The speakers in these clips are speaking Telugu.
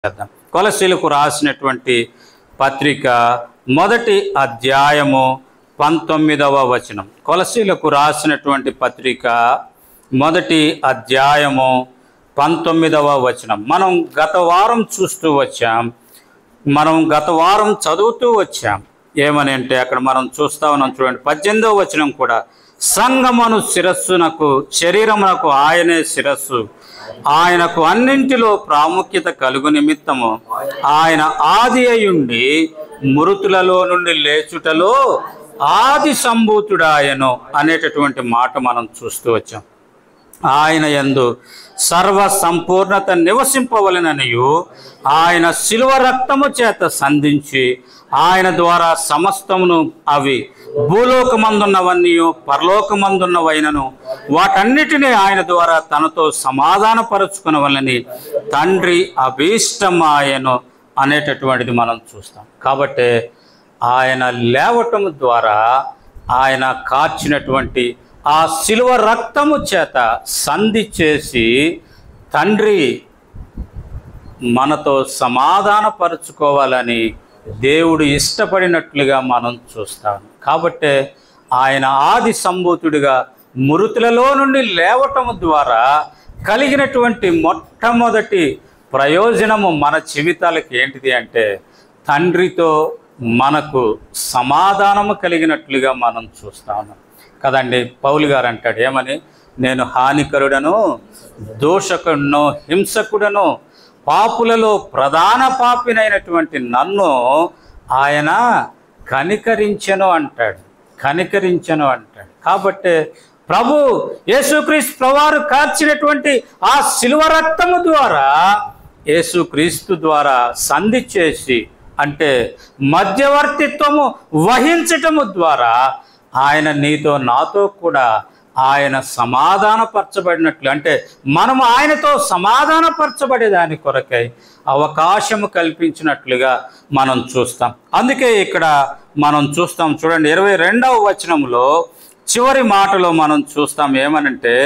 కొలస్సీలకు రాసినటువంటి పత్రిక మొదటి అధ్యాయము 19వ వచనం. కొలస్సీలకు రాసినటువంటి పత్రిక మొదటి అధ్యాయము 19వ వచనం. మనం గత వారం చూస్తూ వచ్చాం, గత వారం చదువుతూ వచ్చాం. ఏమని అంటే అక్కడ మనం చూస్తా ఉన్నాం, చూడండి 18వ వచనం కూడా, సంగమను శిరస్సునకు శరీరమునకు ఆయనే శిరస్సు, ఆయనకు అన్నింటిలో ప్రాముఖ్యత కలుగు నిమిత్తము ఆయన ఆది అయ్యుండి మృతులలో నుండి లేచుటలో ఆది సంభూతుడాయను అనేటటువంటి మాట మనం చూస్తూ వచ్చాం. ఆయన యందు సర్వ సంపూర్ణత నివసింపవలెననియు ఆయన శిలువ రక్తము చేత సంధించి ఆయన ద్వారా సమస్తమును, అవి భూలోకమందున్నవన్నీ పరలోకమందున్నవైనను వాటన్నిటినీ ఆయన ద్వారా తనతో సమాధానపరుచుకునవలని తండ్రి అభీష్టమాయను అనేటటువంటిది మనం చూస్తాం. కాబట్టి ఆయన లేవటము ద్వారా ఆయన కార్చినటువంటి ఆ శిలువ రక్తము చేత సంధి చేసి తండ్రి మనతో సమాధానపరుచుకోవాలని దేవుడు ఇష్టపడినట్లుగా మనం చూస్తాం. కాబట్టి ఆయన ఆది సంభూతుడిగా మృతులలో నుండి లేవటము ద్వారా కలిగినటువంటి మొట్టమొదటి ప్రయోజనము మన జీవితాలకు ఏంటిది అంటే తండ్రితో మనకు సమాధానము కలిగినట్లుగా మనం చూస్తా ఉన్నాం కదండి. పౌలు గారు అంటాడు ఏమని, నేను హానికరుడను, దోషకుడను, హింసకుడను, పాపులలో ప్రధాన పాపినైనటువంటి నన్ను ఆయన కనికరించెను అంటాడు. కాబట్టి ప్రభు యేసుక్రీస్తు ప్రభువారు కార్చినటువంటి ఆ శిలువ రక్తము ద్వారా యేసుక్రీస్తు ద్వారా సంధి చేసి, అంటే మధ్యవర్తిత్వము వహించటము ద్వారా ఆయన నీతో నాతో కూడా ఆయన సమాధానపరచబడినట్లు, అంటే మనము ఆయనతో సమాధానపరచబడే దాని కొరకై అవకాశము కల్పించినట్లుగా మనం చూస్తాం. అందుకే ఇక్కడ మనం చూస్తాం, చూడండి 22వ వచనంలో చివరి మాటలో మనం చూస్తాం ఏమనంటే,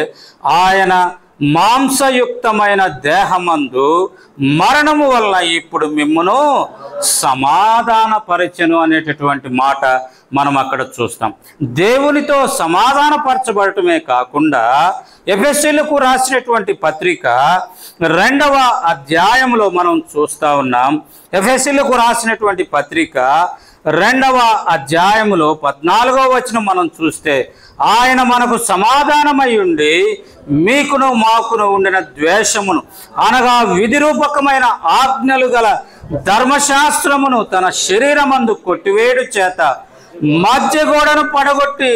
ఆయన మాంసయుక్తమైన దేహమందు మరణము వలన ఇప్పుడు మిమ్మును సమాధానపరచెను అనేటటువంటి మాట మనం అక్కడ చూస్తాం. దేవునితో సమాధానపరచబడటమే కాకుండా ఎఫెసీయులకు రాసినటువంటి పత్రిక 2వ అధ్యాయంలో మనం చూస్తూ ఉన్నాం. ఎఫెసీయులకు రాసినటువంటి పత్రిక 2వ అధ్యాయములో 14వ వచనం మనం చూస్తే, ఆయన మనకు సమాధానమై ఉండి మీకును మాకును ఉండిన ద్వేషమును, అనగా విధిరూపకమైన ఆజ్ఞలు గల ధర్మశాస్త్రమును తన శరీరమందు కొట్టివేడు చేత మధ్యగోడను పడగొట్టి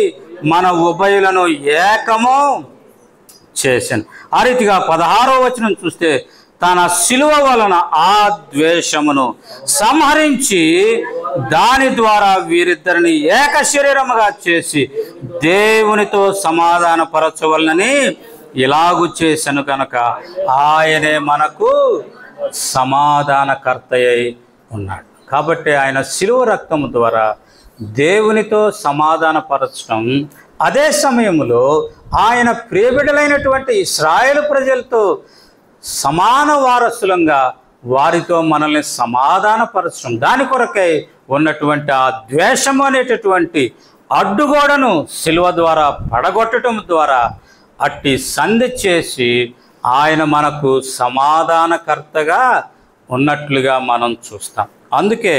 మన ఉభయులను ఏకము చేశాను. ఆ రీతిగా 16వ వచనం చూస్తే, తన శిలువ వలన ఆ ద్వేషమును సంహరించి దాని ద్వారా వీరిద్దరిని ఏక శరీరముగా చేసి దేవునితో సమాధానపరచవలనని ఇలాగు చేశాను కనుక ఆయనే మనకు సమాధానకర్తయ్య ఉన్నాడు. కాబట్టి ఆయన శిలువ రక్తము ద్వారా దేవునితో సమాధానపరచడం, అదే సమయంలో ఆయన ప్రియబిడ్డలైనటువంటి ఇశ్రాయేలు ప్రజలతో సమాన వారసులంగా వారితో మనల్ని సమాధానపరచడం, దాని కొరకై ఉన్నటువంటి ఆ ద్వేషము అనేటటువంటి అడ్డుగోడను శిలువ ద్వారా పడగొట్టడం ద్వారా అట్టి సంధి చేసి ఆయన మనకు సమాధానకర్తగా ఉన్నట్లుగా మనం చూస్తాం. అందుకే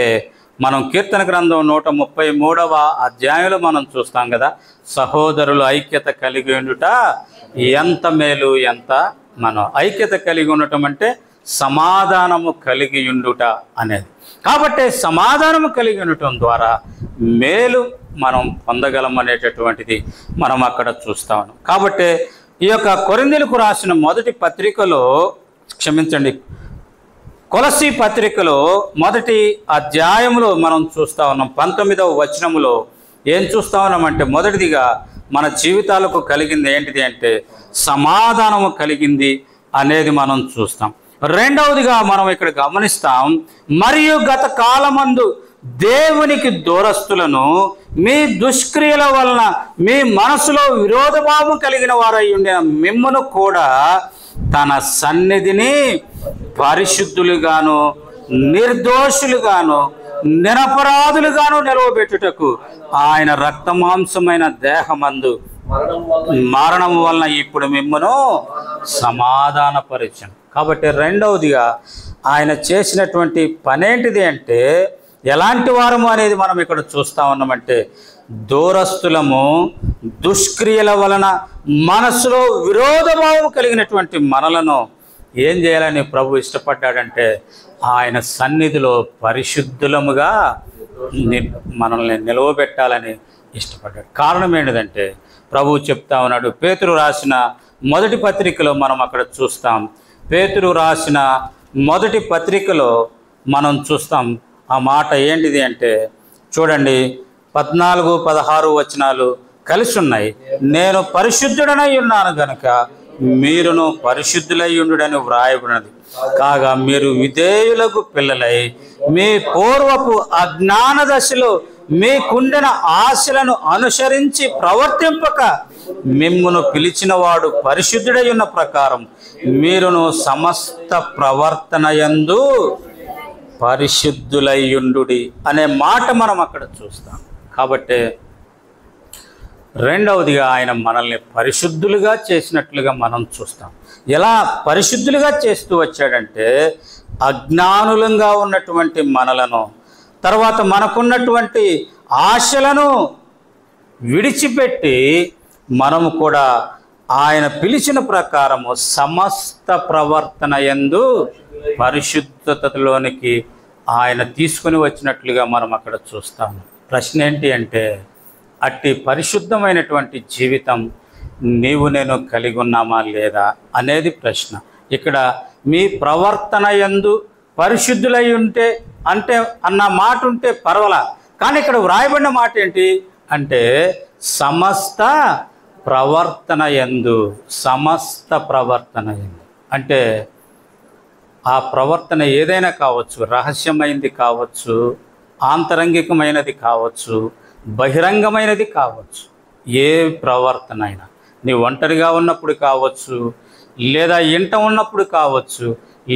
మనం కీర్తన గ్రంథం 133వ అధ్యాయంలో మనం చూస్తాం కదా, సహోదరులు ఐక్యత కలిగి ఉండుట ఎంత మేలు, ఎంత మనం ఐక్యత కలిగి ఉండటం అంటే సమాధానము కలిగి ఉండుట అనేది. కాబట్టి సమాధానము కలిగి ఉండటం ద్వారా మేలు మనం పొందగలం అనేటటువంటిది మనం అక్కడ చూస్తాము. కాబట్టి ఈ యొక్క కొరింథీయులకు రాసిన మొదటి పత్రికలో, కొలస్సీ పత్రికలో మొదటి అధ్యాయంలో మనం చూస్తా ఉన్నాం. 19వ వచనములో ఏం చూస్తా ఉన్నామంటే, మొదటిదిగా మన జీవితాలకు కలిగింది ఏంటిది అంటే సమాధానము కలిగింది అనేది మనం చూస్తాం. రెండవదిగా మనం ఇక్కడ గమనిస్తాం, మరియు గత కాలమందు దేవునికి దూరస్తులను మీ దుష్క్రియల వలన మీ మనసులో విరోధభావం కలిగిన వారై ఉండిన మిమ్మును కూడా తన సన్నిధిని పరిశుద్ధులుగాను నిర్దోషులుగాను నిరపరాధులుగాను నిలవబెట్టుటకు ఆయన రక్తమాంసమైన దేహమందు మరణం వలన ఇప్పుడు మిమ్మును సమాధానపరిచాను. కాబట్టి రెండవదిగా ఆయన చేసినటువంటి పనేంటిది అంటే, ఎలాంటి వారము అనేది మనం ఇక్కడ చూస్తూ ఉన్నామంటే, దూరస్తులము, దుష్క్రియల వలన మనసులో విరోధభావం కలిగినటువంటి మనలను ఏం చేయాలని ప్రభు ఇష్టపడ్డాడంటే, ఆయన సన్నిధిలో పరిశుద్ధులముగా మనల్ని నిలవబెట్టాలని ఇష్టపడ్డాడు. కారణం ఏంటిదంటే, ప్రభువు చెప్తా ఉన్నాడు. పేతురు రాసిన మొదటి పత్రికలో మనం అక్కడ చూస్తాం. పేతురు రాసిన మొదటి పత్రికలో మనం చూస్తాం. ఆ మాట ఏంటిది అంటే, చూడండి 14, 16 వచనాలు కలిసి ఉన్నాయి. నేను పరిశుద్ధుడనై ఉన్నాను గనుక మీరును పరిశుద్ధులై ఉండుడని వ్రాయబడినది. కాగా మీరు విధేయులకు పిల్లలై మీ పూర్వపు అజ్ఞాన దశలో మీకుండిన ఆశలను అనుసరించి ప్రవర్తింపక మిమ్మును పిలిచిన వాడు పరిశుద్ధుడై ఉన్న ప్రకారం మీరును సమస్త ప్రవర్తనయందు పరిశుద్ధులయ్యుండుడి అనే మాట మనం అక్కడ చూస్తాం. కాబట్టి రెండవదిగా ఆయన మనల్ని పరిశుద్ధులుగా చేసినట్లుగా మనం చూస్తాం. ఎలా పరిశుద్ధులుగా చేస్తూ వచ్చాడంటే, అజ్ఞానులంగా ఉన్నటువంటి మనలను, తర్వాత మనకున్నటువంటి ఆశలను విడిచిపెట్టి మనము కూడా ఆయన పిలిచిన ప్రకారము సమస్త ప్రవర్తన యందు పరిశుద్ధతలోనికి ఆయన తీసుకుని వచ్చినట్లుగా మనం అక్కడ చూస్తాము. ప్రశ్న ఏంటి అంటే, అట్టి పరిశుద్ధమైనటువంటి జీవితం నీవు నేను కలిగి ఉన్నామా లేదా అనేది ప్రశ్న. ఇక్కడ మీ ప్రవర్తన యందు పరిశుద్ధులై ఉంటే అంటే అన్న మాట ఉంటే పర్వాలా, కానీ ఇక్కడ వ్రాయబడిన మాట ఏంటి అంటే, సమస్త ప్రవర్తన యందు, సమస్త ప్రవర్తన యందు అంటే ఆ ప్రవర్తన ఏదైనా కావచ్చు, రహస్యమైనది కావచ్చు, ఆంతరంగికమైనది కావచ్చు, బహిరంగమైనది కావచ్చు. ఏ ప్రవర్తన అయినా, నీ ఒంటరిగా ఉన్నప్పుడు కావచ్చు, లేదా ఇంట ఉన్నప్పుడు కావచ్చు,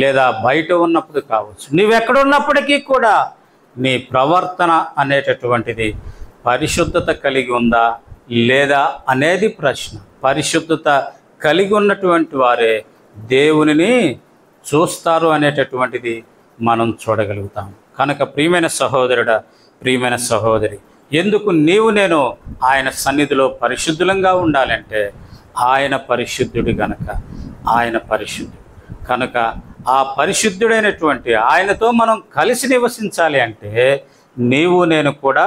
లేదా బయట ఉన్నప్పుడు కావచ్చు, నీవెక్కడున్నప్పటికీ కూడా నీ ప్రవర్తన అనేటటువంటిది పరిశుద్ధత కలిగి ఉందా లేదా అనేది ప్రశ్న. పరిశుద్ధత కలిగి ఉన్నటువంటి వారే దేవునిని చూస్తారు అనేటటువంటిది మనం చూడగలుగుతాం. కనుక ప్రియమైన సహోదరుడా, ప్రియమైన సహోదరి, ఎందుకు నీవు నేను ఆయన సన్నిధిలో పరిశుద్ధులంగా ఉండాలంటే, ఆయన పరిశుద్ధుడు గనక, ఆయన పరిశుద్ధుడు కనుక ఆ పరిశుద్ధుడైనటువంటి ఆయనతో మనం కలిసి నివసించాలి అంటే, నీవు నేను కూడా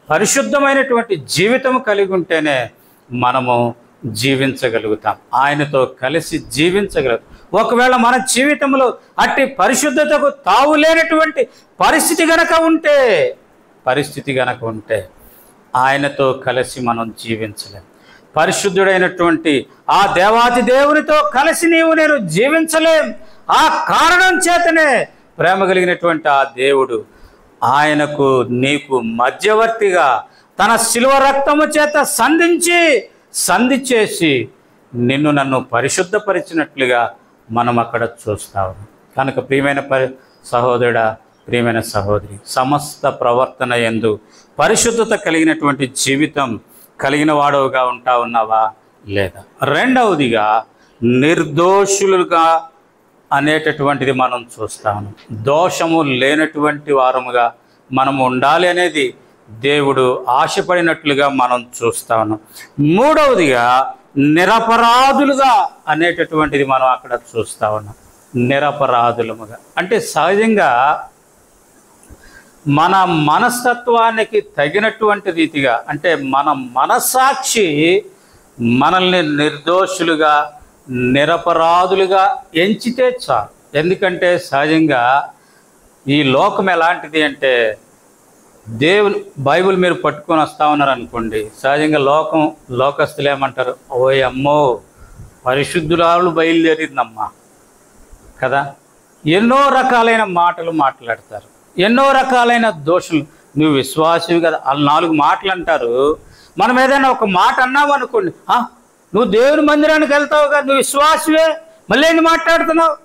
పరిశుద్ధమైనటువంటి జీవితం కలిగి ఉంటేనే మనము జీవించగలుగుతాం, ఆయనతో కలిసి జీవించగలుగుతాం. ఒకవేళ మన జీవితంలో అట్టి పరిశుద్ధతకు తావులేనటువంటి పరిస్థితి గనక ఉంటే ఆయనతో కలిసి మనం జీవించలేం. పరిశుద్ధుడైనటువంటి ఆ దేవాతి దేవునితో కలిసి నీవు నేను జీవించలేం. ఆ కారణం చేతనే ప్రేమ కలిగినటువంటి ఆ దేవుడు ఆయనకు నీకు మధ్యవర్తిగా తన శిలువ రక్తము చేత సంధి చేసి నిన్ను నన్ను పరిశుద్ధపరిచినట్లుగా మనం అక్కడ చూస్తాము. కనుక ప్రియమైన సహోదరుడా, ప్రియమైన సహోదరి, సమస్త ప్రవర్తన యందు పరిశుద్ధత కలిగినటువంటి జీవితం కలిగిన వాడవుగా ఉన్నావా లేదా? రెండవదిగా నిర్దోషులుగా అనేటటువంటిది మనం చూస్తాము. దోషము లేనటువంటి వారముగా మనము ఉండాలి అనేది దేవుడు ఆశపడినట్లుగా మనం చూస్తాము. మూడవదిగా నిరపరాధులుగా అనేటటువంటిది మనం అక్కడ చూస్తా ఉన్నాం. నిరపరాధులముగా అంటే సహజంగా మన మనస్తత్వానికి తగినటువంటి రీతిగా, అంటే మన మనస్సాక్షి మనల్ని నిర్దోషులుగా నిరపరాధులుగా ఎంచితే చాలు. ఎందుకంటే సహజంగా ఈ లోకం ఎలాంటిది అంటే, దేవుని బైబిల్ మీరు పట్టుకొని వస్తూ ఉన్నారనుకోండి, సహజంగా లోకస్తులు ఏమంటారు, ఓయ్ అమ్మో పరిశుద్ధురాలు బయలుదేరిందమ్మా కదా. ఎన్నో రకాలైన మాటలు మాట్లాడతారు, ఎన్నో రకాలైన దోషులు. నువ్వు విశ్వాసివి కదా వాళ్ళు 4 మాటలు అంటారు. మనం ఏదైనా ఒక మాట అన్నామనుకోండి, నువ్వు దేవుని మందిరానికి వెళ్తావు కదా, నువ్వు విశ్వాసివే, మళ్ళీ ఏంటి మాట్లాడుతున్నావు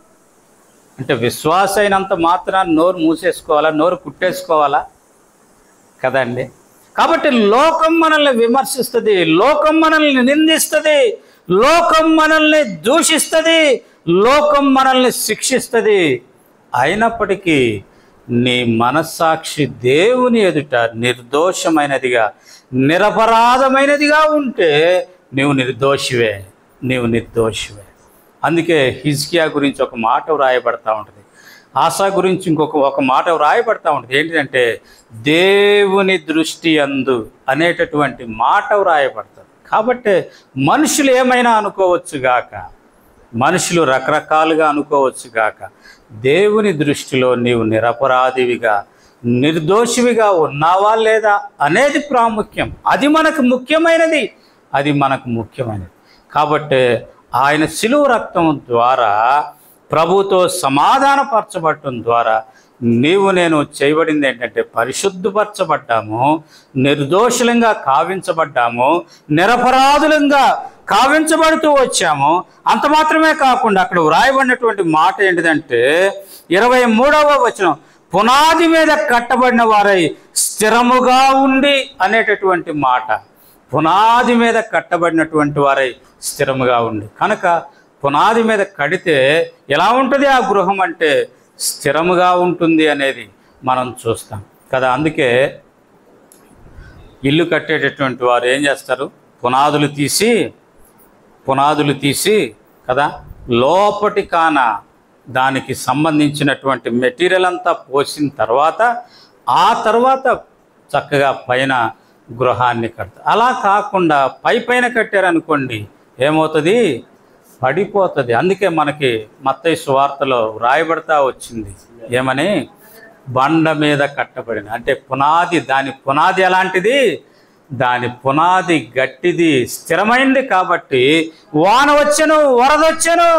అంటే విశ్వాస అయినంత మాత్రాన్ని నోరు మూసేసుకోవాలా, నోరు కుట్టేసుకోవాలా కదండి. కాబట్టి లోకం మనల్ని విమర్శిస్తుంది, లోకం మనల్ని నిందిస్తుంది, లోకం మనల్ని దూషిస్తుంది, లోకం మనల్ని శిక్షిస్తుంది. అయినప్పటికీ నీ మనస్సాక్షి దేవుని ఎదుట నిర్దోషమైనదిగా, నిరపరాధమైనదిగా ఉంటే నీవు నిర్దోషివే, నీవు నిర్దోషివే. అందుకే హిజ్కియా గురించి ఒక మాట వ్రాయబడతా ఉంటుంది, ఆశా గురించి ఒక మాట వ్రాయబడతా ఉంటుంది. ఏంటంటే దేవుని దృష్టి యందు అనేటటువంటి మాట వ్రాయబడతారు. కాబట్టి మనుషులు ఏమైనా అనుకోవచ్చు గాక, మనుషులు రకరకాలుగా అనుకోవచ్చు గాక, దేవుని దృష్టిలో నీవు నిరపరాధివిగా, నిర్దోషివిగా ఉన్నావా లేదా అనేది ప్రాముఖ్యం. అది మనకు ముఖ్యమైనది, అది మనకు ముఖ్యమైనది. కాబట్టి ఆయన శిలువ రక్తం ద్వారా ప్రభుతో సమాధానపరచబడటం ద్వారా నీవు నేను చేయబడింది ఏంటంటే పరిశుద్ధపరచబడ్డాము, నిర్దోషులంగా కావించబడ్డాము, నిరపరాధులంగా కావించబడుతూ వచ్చాము. అంత మాత్రమే కాకుండా అక్కడ వ్రాయబడినటువంటి మాట ఏంటిదంటే 23వ వచనం, పునాది మీద కట్టబడిన వారై స్థిరముగా ఉండి అనేటటువంటి మాట. పునాది మీద కట్టబడినటువంటి వారై స్థిరముగా ఉండి, కనుక పునాది మీద కడితే ఎలా ఉంటుంది ఆ గృహం అంటే స్థిరముగా ఉంటుంది అనేది మనం చూస్తాం కదా. అందుకే ఇల్లు కట్టేటటువంటి వారు ఏం చేస్తారు, పునాదులు తీసి కదా లోపటి కాన దానికి సంబంధించినటువంటి మెటీరియల్ అంతా పోసిన తర్వాత ఆ తర్వాత చక్కగా పైన గృహాన్ని కడతారు. అలా కాకుండా పైన కట్టారనుకోండి ఏమవుతుంది, పడిపోతుంది. అందుకే మనకి మత్తయి సువార్తలో వ్రాయబడతా వచ్చింది ఏమని, బండ మీద కట్టబడిన అంటే పునాది, దాని పునాది ఎలాంటిది, దాని పునాది గట్టిది, స్థిరమైంది. కాబట్టి వాన వచ్చెను, వరదొచ్చెను,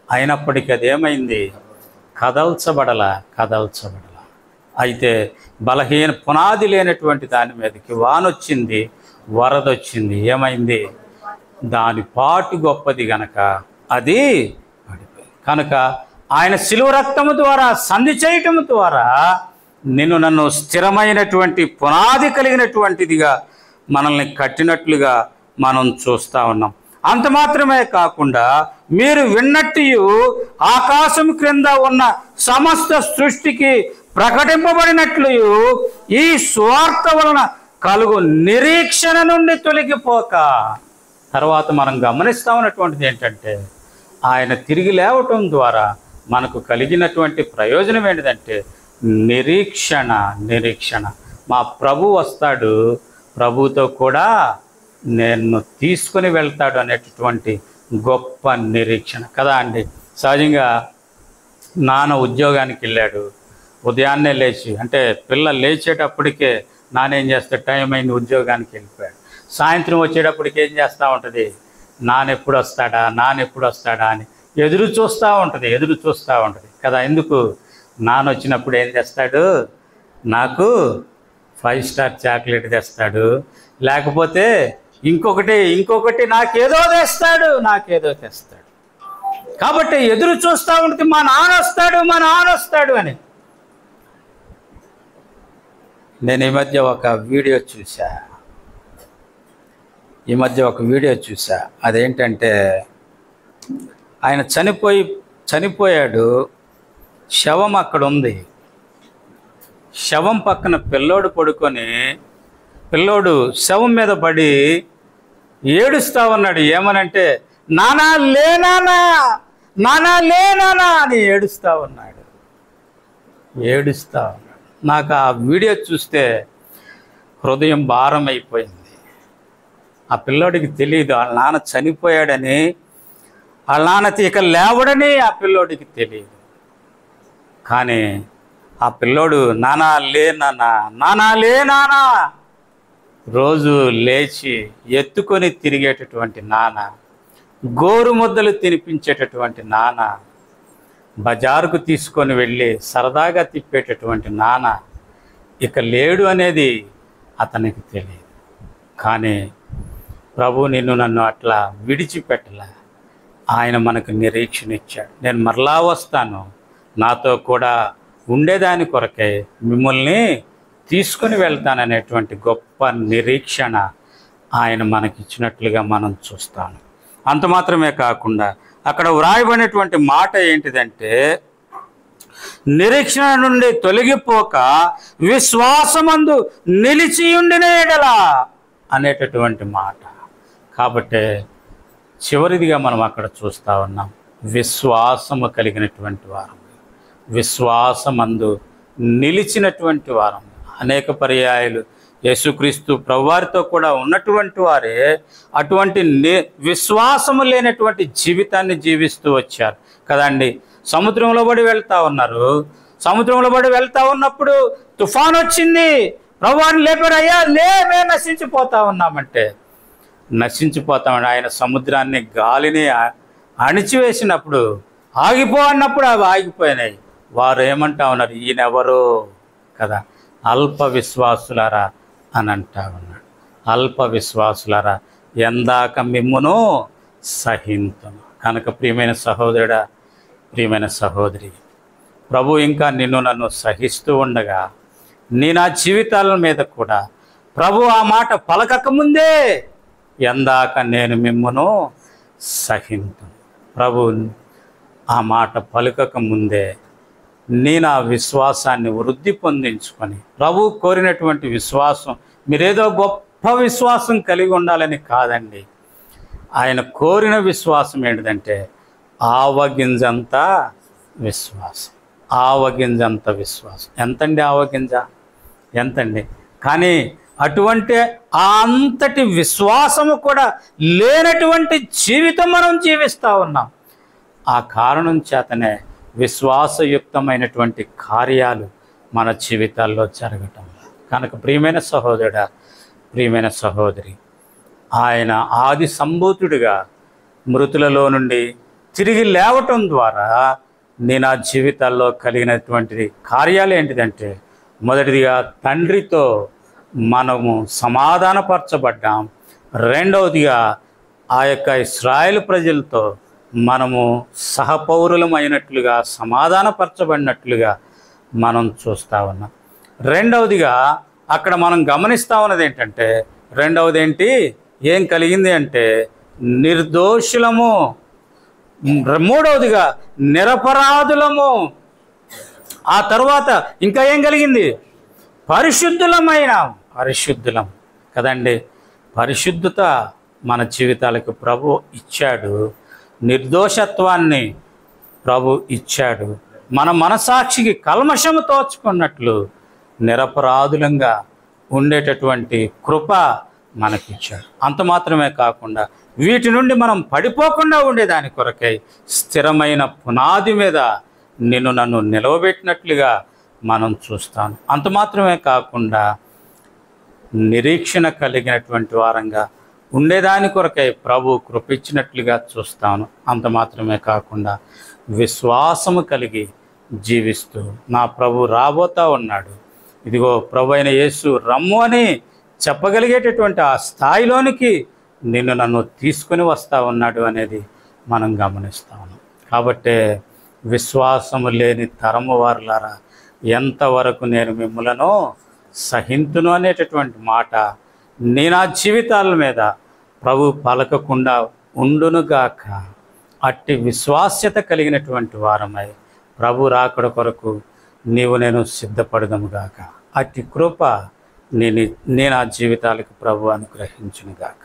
అయినప్పటికీ అది ఏమైంది, కదల్చబడల. అయితే బలహీన పునాది లేనటువంటి దాని మీదకి వానొచ్చింది, వరదొచ్చింది, ఏమైంది, దాని పాటు గొప్పది గనక అది పడిపోయింది. కనుక ఆయన శిలువ రక్తము ద్వారా సంధి చేయటం ద్వారా నన్ను స్థిరమైనటువంటి పునాది కలిగినటువంటిదిగా మనల్ని కట్టినట్లుగా మనం చూస్తూ ఉన్నాం. అంత మాత్రమే కాకుండా మీరు విన్నట్టు ఆకాశం క్రింద ఉన్న సమస్త సృష్టికి ప్రకటింపబడినట్లు ఈ సువార్త వలన కలుగు నిరీక్షణ నుండి తొలగిపోక. తర్వాత మనం గమనిస్తూ ఉన్నటువంటిది ఏంటంటే ఆయన తిరిగి లేవటం ద్వారా మనకు కలిగినటువంటి ప్రయోజనం ఏంటిదంటే నిరీక్షణ. మా ప్రభు వస్తాడు, ప్రభుతో కూడా నేను తీసుకొని వెళ్తాడు అనేటటువంటి గొప్ప నిరీక్షణ కదా అండి. సహజంగా నాన్న ఉద్యోగానికి వెళ్ళాడు, ఉదయాన్నే లేచి అంటే పిల్ల లేచేటప్పటికే నాన్న ఏం చేస్తాడు, టైం అయింది ఉద్యోగానికి వెళ్ళిపోయాడు. సాయంత్రం వచ్చేటప్పటికి ఏం చేస్తూ ఉంటుంది, నాన్నెప్పుడు వస్తాడా అని ఎదురు చూస్తూ ఉంటుంది కదా. ఎందుకు, నాన్న వచ్చినప్పుడు ఏం చేస్తాడు, నాకు 5 స్టార్ చాక్లెట్ తెస్తాడు, లేకపోతే ఇంకొకటి నాకేదో తెస్తాడు. కాబట్టి ఎదురు చూస్తూ ఉంటుంది, మా నాన్న వస్తాడు అని. నేను ఈ మధ్య ఒక వీడియో చూసా. అదేంటంటే ఆయన చనిపోయాడు, శవం అక్కడ ఉంది, శవం పక్కన పిల్లోడు పడుకొని, పిల్లోడు శవం మీద పడి ఏడుస్తూ ఉన్నాడు. ఏమనంటే నానా లేనా అని ఏడుస్తూ ఉన్నాడు. నాకు ఆ వీడియో చూస్తే హృదయం భారం అయిపోయింది. ఆ పిల్లోడికి తెలియదు వాళ్ళ నాన్న చనిపోయాడని, వాళ్ళ నాన్న ఇక లేవడని ఆ పిల్లోడికి తెలియదు. కానీ ఆ పిల్లోడు నానా లేనా రోజు లేచి ఎత్తుకొని తిరిగేటటువంటి నాన్న, గోరు ముద్దలు తినిపించేటటువంటి నాన్న, బజారుకు తీసుకొని వెళ్ళి సరదాగా తిప్పేటటువంటి నాన్న ఇక లేడు అనేది అతనికి తెలియదు. కానీ ప్రభు నన్ను అట్లా విడిచిపెట్టలే. ఆయన మనకు నిరీక్షణ ఇచ్చాడు. నేను మరలా వస్తాను, నాతో కూడా ఉండేదాని కొరకై మిమ్మల్ని తీసుకొని వెళ్తాననేటువంటి గొప్ప నిరీక్షణ ఆయన మనకిచ్చినట్లుగా మనం చూస్తాము. అంత మాత్రమే కాకుండా అక్కడ వ్రాయబడినటువంటి మాట ఏంటిదంటే, నిరీక్షణ నుండి తొలగిపోక విశ్వాసమందు నిలిచియుండిన ఎడల అనేటటువంటి మాట. కాబట్టి చివరిదిగా మనం అక్కడ చూస్తూ ఉన్నాం, విశ్వాసము కలిగినటువంటి వారం, విశ్వాసమందు నిలిచినటువంటి వారం. అనేక పర్యాయాలు యేసుక్రీస్తు ప్రభువారితో కూడా ఉన్నటువంటి వారే అటువంటి విశ్వాసము లేనటువంటి జీవితాన్ని జీవిస్తూ వచ్చారు కదండి. సముద్రంలో పడి వెళ్తూ ఉన్నారు. సముద్రంలో పడి వెళ్తూ ఉన్నప్పుడు తుఫాన్ వచ్చింది. ప్రభువారిని లేపారు, అయ్యా మేము నశించిపోతా ఉన్నామంటే, నశించిపోతామని ఆయన సముద్రాన్ని గాలిని అణిచివేసినప్పుడు ఆగిపో అన్నప్పుడు అవి ఆగిపోయినాయి. వారు ఏమంటా ఉన్నారు, ఈయనెవరో కదా, అల్ప విశ్వాసులారా అని అంటా ఉన్నాడు. అల్ప విశ్వాసులారా, ఎందాక మిమ్మును సహింతును. కనుక ప్రియమైన సహోదరుడా, ప్రియమైన సహోదరి, ప్రభు ఇంకా నిన్ను నన్ను సహిస్తూ ఉండగా నీ నా జీవితాల మీద కూడా ప్రభు ఆ మాట పలకకముందే ఎందాక నేను మిమ్మును సహింతును. ప్రభు ఆ మాట పలుకక ముందే నీ నా విశ్వాసాన్ని వృద్ధి పొందించుకొని, ప్రభు కోరినటువంటి విశ్వాసం మీరేదో గొప్ప విశ్వాసం కలిగి ఉండాలని కాదండి. ఆయన కోరిన విశ్వాసం ఏంటిదంటే ఆవగింజంత విశ్వాసం. ఆవగింజంత విశ్వాసం. ఎంతండి ఆవగింజ? ఎంతండి? కానీ అటువంటి అంతటి విశ్వాసము కూడా లేనటువంటి జీవితం మనం జీవిస్తూ ఉన్నాం. ఆ కారణం చేతనే విశ్వాసయుక్తమైనటువంటి కార్యాలు మన జీవితాల్లో జరగటం. కనుక ప్రియమైన సహోదరుడా, ప్రియమైన సహోదరి, ఆయన ఆది సంభూతుడిగా మృతులలో నుండి తిరిగి లేవటం ద్వారా నేను ఆ జీవితాల్లో కలిగినటువంటి కార్యాలు ఏంటిదంటే, మొదటిదిగా తండ్రితో మనము సమాధానపరచబడ్డాం. రెండవదిగా ఆ యొక్క ఇశ్రాయేలు ప్రజలతో మనము సహపౌరులమైనట్లుగా సమాధానపరచబడినట్లుగా మనం చూస్తూ ఉన్నాం. రెండవదిగా అక్కడ మనం గమనిస్తూ ఉన్నది ఏంటంటే, రెండవది ఏంటి, ఏం కలిగింది అంటే నిర్దోషులము. మూడవదిగా నిరపరాధులము. ఆ తర్వాత ఇంకా ఏం కలిగింది, పరిశుద్ధులం కదండి. పరిశుద్ధత మన జీవితాలకు ప్రభు ఇచ్చాడు. నిర్దోషత్వాన్ని ప్రభు ఇచ్చాడు. మన మనసాక్షికి కల్మషము తోచుకున్నట్లు నిరపరాధులంగా ఉండేటటువంటి కృప మనకిచ్చాడు. అంత మాత్రమే కాకుండా వీటి నుండి మనం పడిపోకుండా ఉండేదాని కొరకై స్థిరమైన పునాది మీద నిన్ను నన్ను నిలవబెట్టినట్లుగా మనం చూస్తాను. అంత మాత్రమే కాకుండా నిరీక్షణ కలిగినటువంటి వారంగా ఉండేదాని కొరకై ప్రభు కృపించినట్లుగా చూస్తాను. అంత మాత్రమే కాకుండా విశ్వాసము కలిగి జీవిస్తూ నా ప్రభు రాబోతా ఉన్నాడు, ఇదిగో ప్రభు అయిన యేసు రమ్ము అని చెప్పగలిగేటటువంటి ఆ స్థాయిలోనికి నిన్ను నన్ను తీసుకొని వస్తూ ఉన్నాడు అనేది మనం గమనిస్తాము. కాబట్టే విశ్వాసము లేని తరము వారులారా, ఎంతవరకు నేను మిమ్మలను సహింతును అనేటటువంటి మాట నీ నా జీవితాల మీద ప్రభు పలకకుండా ఉండునుగాక. అట్టి విశ్వాస్యత కలిగినటువంటి వారమై ప్రభు రాకడ కొరకు నీవు నేను సిద్ధపడదముగాక. అట్టి కృప నేను నా జీవితాలకు ప్రభు అనుగ్రహించునుగాక.